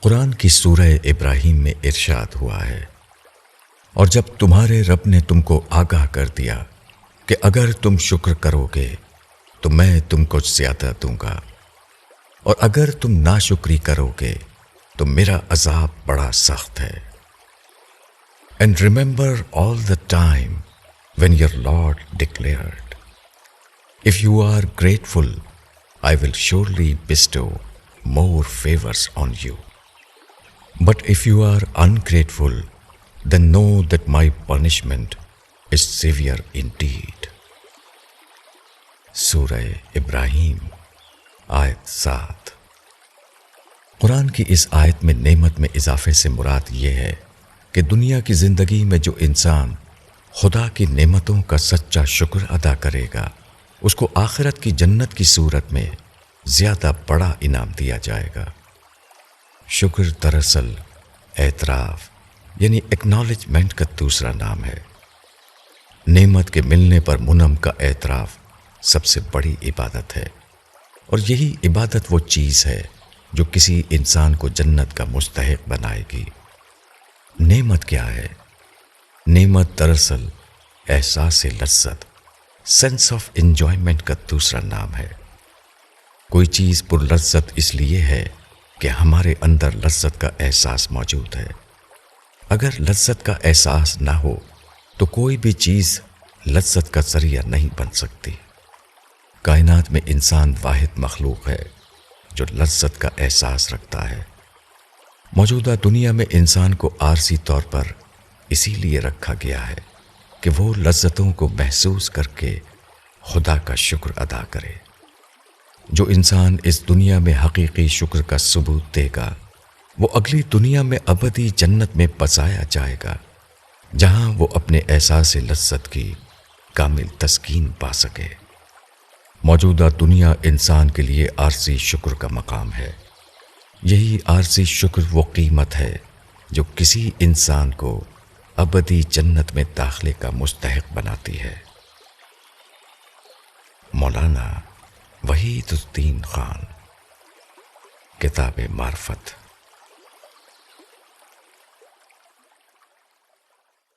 قرآن کی سورہ ابراہیم میں ارشاد ہوا ہے، اور جب تمہارے رب نے تم کو آگاہ کر دیا کہ اگر تم شکر کرو گے تو میں تم کو زیادہ دوں گا، اور اگر تم ناشکری کرو گے تو میرا عذاب بڑا سخت ہے۔ And remember all the time when your Lord declared, "If you are grateful, I will surely bestow more favors on you. But if you are ungrateful, then know that my punishment is severe indeed." سورہ ابراہیم آیت 7۔ قرآن کی اس آیت میں نعمت میں اضافے سے مراد یہ ہے کہ دنیا کی زندگی میں جو انسان خدا کی نعمتوں کا سچا شکر ادا کرے گا، اس کو آخرت کی جنت کی صورت میں زیادہ بڑا انعام دیا جائے گا۔ شکر دراصل اعتراف یعنی ایکنالجمنٹ کا دوسرا نام ہے۔ نعمت کے ملنے پر منعم کا اعتراف سب سے بڑی عبادت ہے، اور یہی عبادت وہ چیز ہے جو کسی انسان کو جنت کا مستحق بنائے گی۔ نعمت کیا ہے؟ نعمت دراصل احساس لذت، سینس آف انجوائمنٹ کا دوسرا نام ہے۔ کوئی چیز پر لذت اس لیے ہے کہ ہمارے اندر لذت کا احساس موجود ہے۔ اگر لذت کا احساس نہ ہو تو کوئی بھی چیز لذت کا ذریعہ نہیں بن سکتی۔ کائنات میں انسان واحد مخلوق ہے جو لذت کا احساس رکھتا ہے۔ موجودہ دنیا میں انسان کو عارضی طور پر اسی لیے رکھا گیا ہے کہ وہ لذتوں کو محسوس کر کے خدا کا شکر ادا کرے۔ جو انسان اس دنیا میں حقیقی شکر کا ثبوت دے گا، وہ اگلی دنیا میں ابدی جنت میں بسایا جائے گا، جہاں وہ اپنے احساس لذت کی کامل تسکین پا سکے۔ موجودہ دنیا انسان کے لیے عارضی شکر کا مقام ہے۔ یہی عارضی شکر وہ قیمت ہے جو کسی انسان کو ابدی جنت میں داخلے کا مستحق بناتی ہے۔ مولانا وحید الدین خان، کتاب معرفت۔